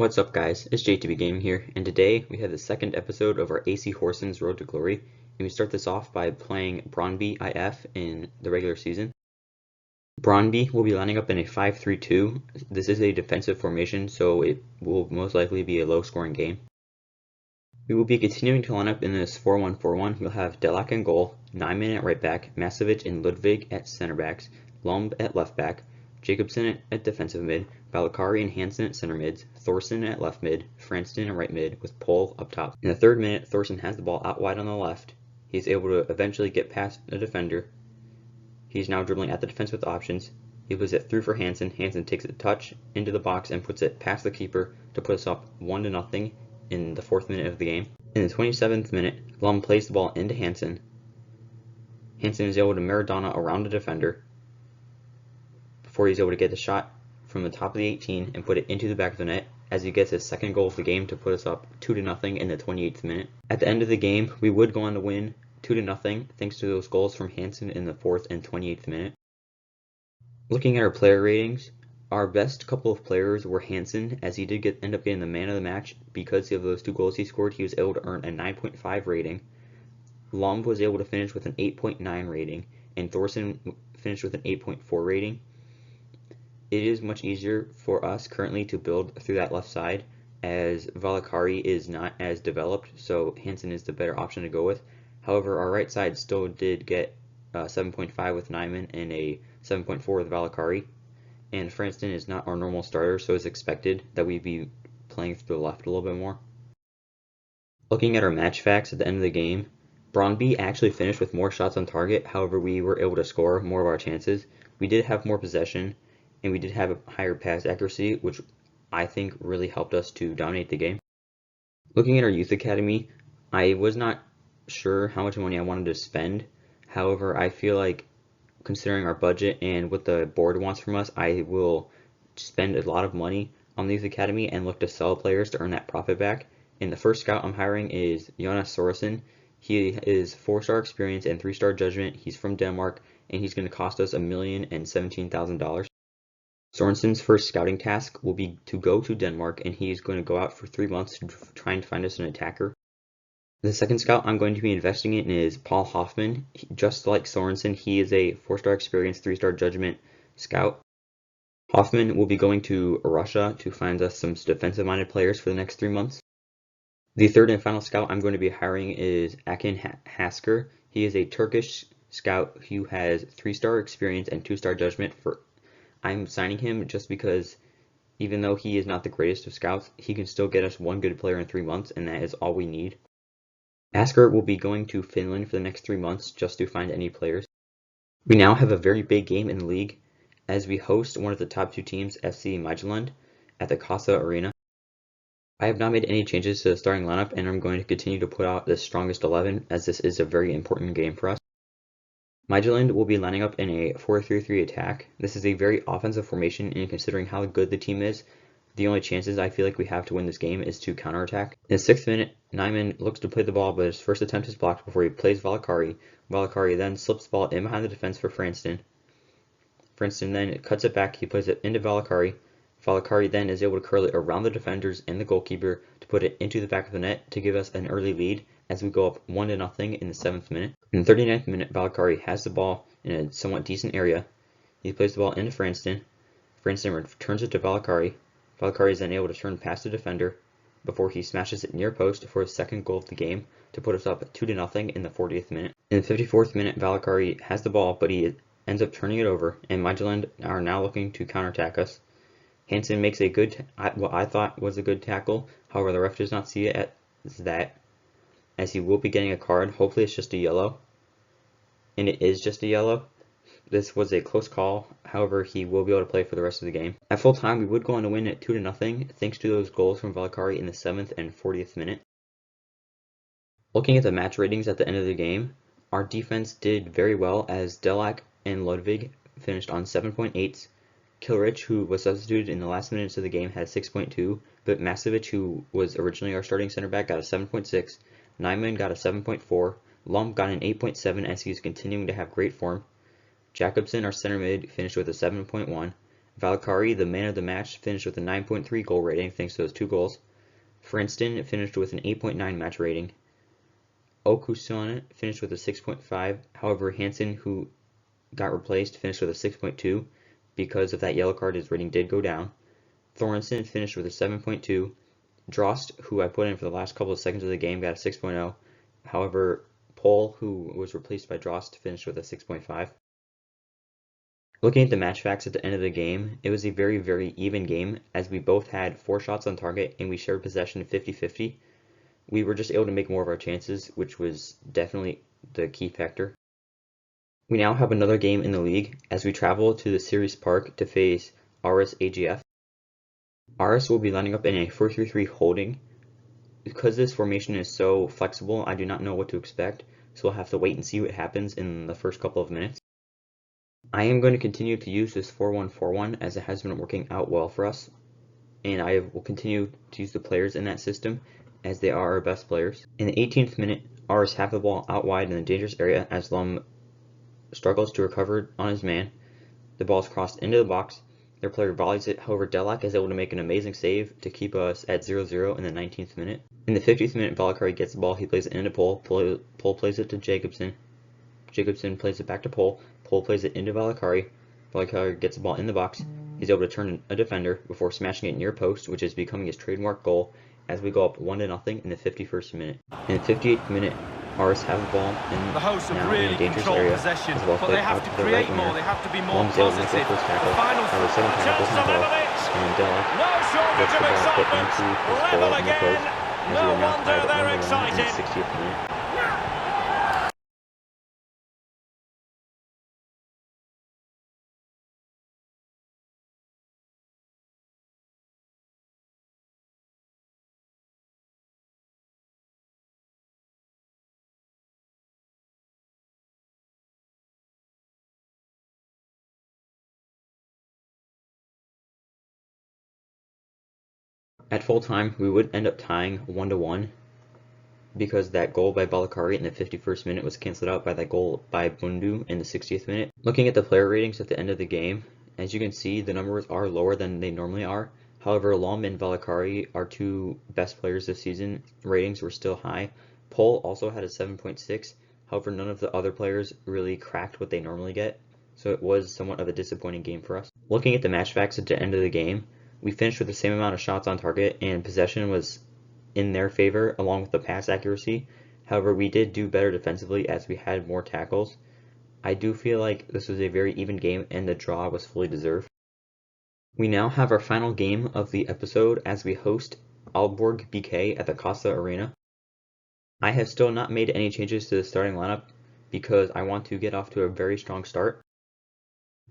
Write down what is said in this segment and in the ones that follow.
What's up guys, it's JTB Gaming here, and today we have the second episode of our AC Horsens Road to Glory, and we start this off by playing Brøndby IF in the regular season. Brøndby will be lining up in a 5-3-2. This is a defensive formation, so it will most likely be a low-scoring game. We will be continuing to line up in this 4-1-4-1. We'll have Delak in goal, Nyman at right back, Masovic and Ludwig at center backs, Lomb at left back, Jacobsen at defensive mid, Valakari and Hansen at center mids, Thorsen at left mid, Franston at right mid, with Pohl up top. In the third minute, Thorsen has the ball out wide on the left. He's able to eventually get past a defender. He's now dribbling at the defense with options. He puts it through for Hansen. Hansen takes a touch into the box and puts it past the keeper to put us up 1-0 in the 4th minute of the game. In the 27th minute, Lomb plays the ball into Hansen. Hansen is able to Maradona around the defender before he's able to get the shot from the top of the 18 and put it into the back of the net as he gets his second goal of the game to put us up 2-0 in the 28th minute. At the end of the game, we would go on to win 2-0 thanks to those goals from Hansen in the 4th and 28th minute. Looking at our player ratings, our best couple of players were Hansen, as he did end up getting the man of the match because of those 2 goals he scored. He was able to earn a 9.5 rating. Lomb was able to finish with an 8.9 rating, and Thorsen finished with an 8.4 rating. It is much easier for us currently to build through that left side, as Valakari is not as developed, so Hansen is the better option to go with. However, our right side still did get 7.5 with Nyman and a 7.4 with Valakari, and Franston is not our normal starter, so it's expected that we'd be playing through the left a little bit more. Looking at our match facts at the end of the game, Brøndby actually finished with more shots on target. However, we were able to score more of our chances. We did have more possession, and we did have a higher pass accuracy, which I think really helped us to dominate the game. Looking at our youth academy, I was not sure how much money I wanted to spend. However, I feel like considering our budget and what the board wants from us, I will spend a lot of money on the youth academy and look to sell players to earn that profit back. And the first scout I'm hiring is Jonas Sorensen. He is 4-star experience and 3-star judgment. He's from Denmark, and he's going to cost us $1,017,000. Sorensen's first scouting task will be to go to Denmark, and he's going to go out for 3 months to try and find us an attacker. The second scout I'm going to be investing in is Paul Hoffman. Just like Sorensen, he is a 4-star experience, 3-star judgment scout. Hoffman will be going to Russia to find us some defensive-minded players for the next 3 months. The third and final scout I'm going to be hiring is Akin Hasker. He is a Turkish scout who has 3-star experience and 2-star judgment. I'm signing him just because even though he is not the greatest of scouts, he can still get us one good player in 3 months, and that is all we need. Asker will be going to Finland for the next 3 months just to find any players. We now have a very big game in the league as we host one of the top 2 teams, FC Midtjylland, at the Casa Arena. I have not made any changes to the starting lineup, and I'm going to continue to put out the strongest 11 as this is a very important game for us. Midtjylland will be lining up in a 4-3-3 attack. This is a very offensive formation, and considering how good the team is, the only chances I feel like we have to win this game is to counterattack. In the 6th minute, Nyman looks to play the ball, but his first attempt is blocked before he plays Valakari. Valakari then slips the ball in behind the defense for Franston. Franston then cuts it back, he plays it into Valakari. Valakari then is able to curl it around the defenders and the goalkeeper to put it into the back of the net to give us an early lead as we go up 1-0 in the 7th minute. In the 39th minute, Valakari has the ball in a somewhat decent area. He plays the ball into Franston. Franston returns it to Valakari. Valakari is then able to turn past the defender before he smashes it near post for his second goal of the game to put us up 2-0 in the 40th minute. In the 54th minute, Valakari has the ball, but he ends up turning it over, and Midtjylland are now looking to counterattack us. Hansen makes a good, what I thought was a good tackle. However, the ref does not see it as that, as he will be getting a card. Hopefully it's just a yellow, and it is just a yellow. This was a close call. However, he will be able to play for the rest of the game. At full time, we would go on to win at 2-0 thanks to those goals from Valakari in the 7th and 40th minute. Looking at the match ratings at the end of the game, our defense did very well as Delak and Ludwig finished on 7.8s. Kilrich, who was substituted in the last minutes of the game, had a 6.2, but Masovic, who was originally our starting center back, got a 7.6. Nyman got a 7.4. Lomb got an 8.7 as he is continuing to have great form. Jacobsen, our center mid, finished with a 7.1. Valkyrie, the man of the match, finished with a 9.3 goal rating thanks to those 2 goals. Franston finished with an 8.9 match rating. Okusun finished with a 6.5. However, Hansen, who got replaced, finished with a 6.2. Because of that yellow card, his rating did go down. Thorensen finished with a 7.2. Drost, who I put in for the last couple of seconds of the game, got a 6.0. However, Pohl, who was replaced by Drost, finished with a 6.5. Looking at the match facts at the end of the game, it was a very, very even game as we both had 4 shots on target and we shared possession 50-50. We were just able to make more of our chances, which was definitely the key factor. We now have another game in the league as we travel to the Series Park to face RS AGF. RS will be lining up in a 4-3-3 holding. Because this formation is so flexible, I do not know what to expect, so we'll have to wait and see what happens in the first couple of minutes. I am going to continue to use this 4-1-4-1 as it has been working out well for us, and I will continue to use the players in that system as they are our best players. In the 18th minute, RS have the ball out wide in the dangerous area as Lum struggles to recover on his man. The ball is crossed into the box. Their player volleys it, however Delac is able to make an amazing save to keep us at 0-0 in the 19th minute. In the 50th minute, Valkyrie gets the ball, he plays it into Pohl. Pohl plays it to Jacobson. Jacobson plays it back to Pohl. Pohl plays it into Valkyrie. Valkyrie gets the ball in the box. He's able to turn a defender before smashing it near post, which is becoming his trademark goal as we go up 1-0 in the 51st minute. In the 58th minute, RS have the ball in, now in a dangerous area as the ball played out to the right winger. Long's able to make their first tackle. However, second tackle doesn't go, and Delac gets the ball put into his goal in the post as we are now tied at 1-1 in the 60th minute. At full time, we would end up tying 1-1 because that goal by Valkyrie in the 51st minute was cancelled out by that goal by Bundu in the 60th minute. Looking at the player ratings at the end of the game, as you can see, the numbers are lower than they normally are. However, Lom and Valkyrie, our 2 best players this season, ratings were still high. Pohl also had a 7.6. However, none of the other players really cracked what they normally get, so it was somewhat of a disappointing game for us. Looking at the match facts at the end of the game, we finished with the same amount of shots on target and possession was in their favor along with the pass accuracy. However, we did do better defensively as we had more tackles. I do feel like this was a very even game and the draw was fully deserved. We now have our final game of the episode as we host Aalborg BK at the Costa Arena. I have still not made any changes to the starting lineup because I want to get off to a very strong start.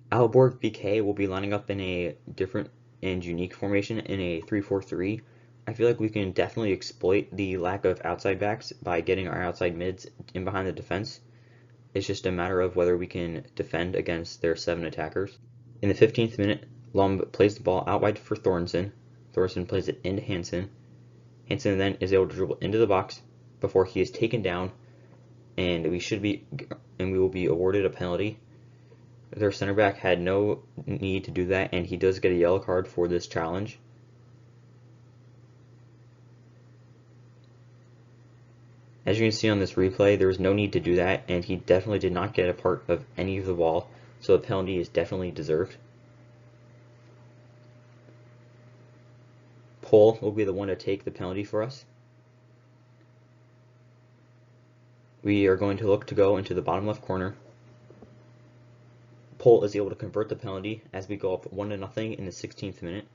Aalborg BK will be lining up in a different and unique formation in a 3-4-3. I feel like we can definitely exploit the lack of outside backs by getting our outside mids in behind the defense. It's just a matter of whether we can defend against their 7 attackers. In the 15th minute, Lum plays the ball out wide for Thorensen. Thorensen plays it into Hansen. Hansen then is able to dribble into the box before he is taken down, and we will be awarded a penalty. Their center back had no need to do that, and he does get a yellow card for this challenge. As you can see on this replay, there was no need to do that, and he definitely did not get a part of any of the ball, so the penalty is definitely deserved. Pohl will be the one to take the penalty for us. We are going to look to go into the bottom left corner. Pohl is able to convert the penalty as we go up 1-0 in the 16th minute.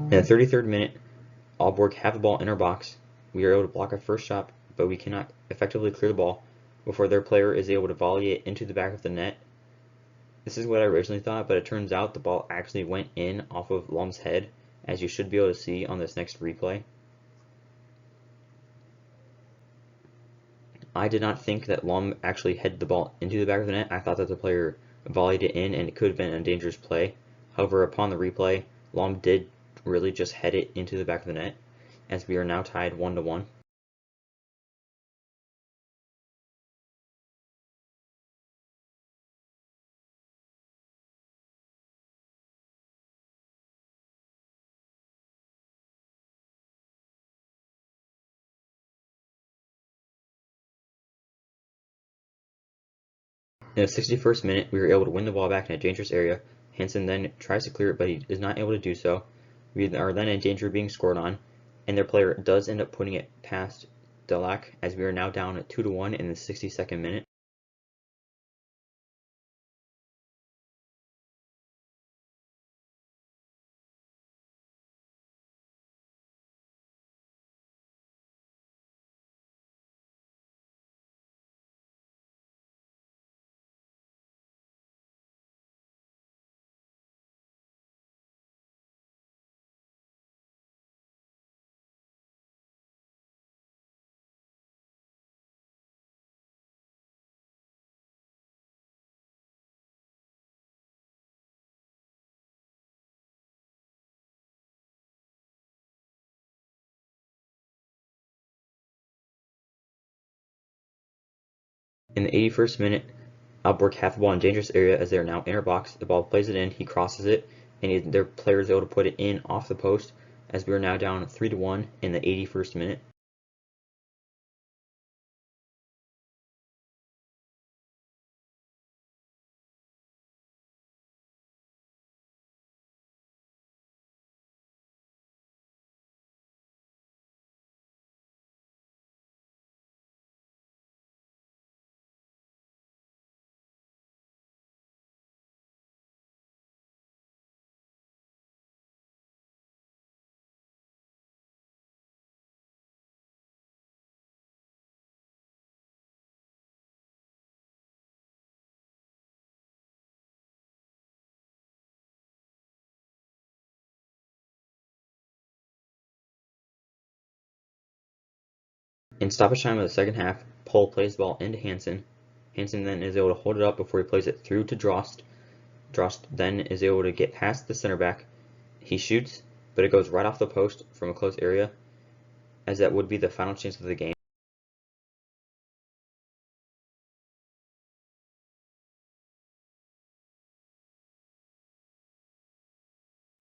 In the 33rd minute, Aalborg have the ball in our box. We are able to block our first shot, but we cannot effectively clear the ball before their player is able to volley it into the back of the net. This is what I originally thought, but it turns out the ball actually went in off of Lom's head, as you should be able to see on this next replay. I did not think that Lom actually headed the ball into the back of the net. I thought that the player volleyed it in and it could have been a dangerous play. However, upon the replay, Lom did really just head it into the back of the net, as we are now tied 1-1. In the 61st minute, we were able to win the ball back in a dangerous area. Hansen then tries to clear it, but he is not able to do so. We are then in danger of being scored on, and their player does end up putting it past Delac, as we are now down at 2-1 in the 62nd minute. In the 81st minute, Aalborg have the ball in dangerous area as they are now in our box. The ball plays it in, he crosses it, and their player is able to put it in off the post, as we are now down 3-1 in the 81st minute. In stoppage time of the second half, Pohl plays the ball into Hansen. Hansen then is able to hold it up before he plays it through to Drost. Drost then is able to get past the center back. He shoots, but it goes right off the post from a close area, as that would be the final chance of the game.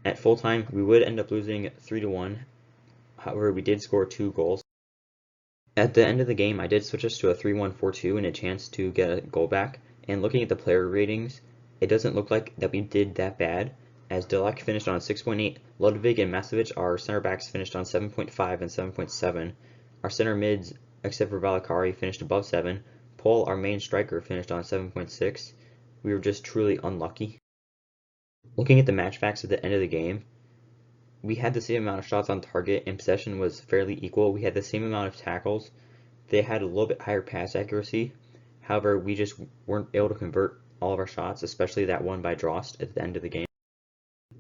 At full time, we would end up losing 3-1. However, we did score 2 goals. At the end of the game, I did switch us to a 3-1-4-2 and a chance to get a goal back. And looking at the player ratings, it doesn't look like that we did that bad, as Delac finished on 6.8, Ludwig and Masovic, our center backs, finished on 7.5 and 7.7. Our center mids, except for Valakari, finished above 7. Pohl, our main striker, finished on 7.6. We were just truly unlucky. Looking at the match facts at the end of the game, we had the same amount of shots on target and possession was fairly equal. We had the same amount of tackles. They had a little bit higher pass accuracy. However, we just weren't able to convert all of our shots, especially that one by Drost at the end of the game.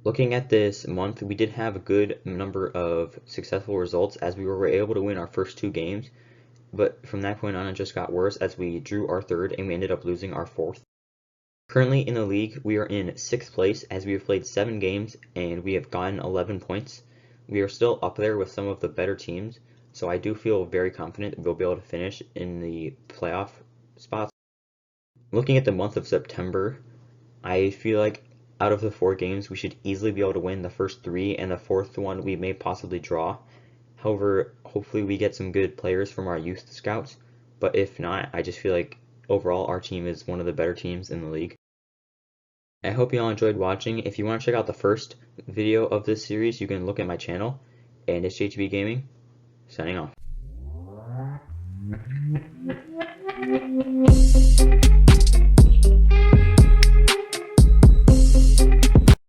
Looking at this month, we did have a good number of successful results as we were able to win our first 2 games. But from that point on, it just got worse as we drew our 3rd and we ended up losing our 4th. Currently in the league, we are in 6th place as we have played 7 games and we have gotten 11 points. We are still up there with some of the better teams, so I do feel very confident that we'll be able to finish in the playoff spots. Looking at the month of September, I feel like out of the 4 games, we should easily be able to win the first 3, and the 4th one we may possibly draw. However, hopefully we get some good players from our youth scouts, but if not, I just feel like overall our team is one of the better teams in the league. I hope you all enjoyed watching. If you want to check out the first video of this series, you can look at my channel, and it's JTB Gaming, signing off.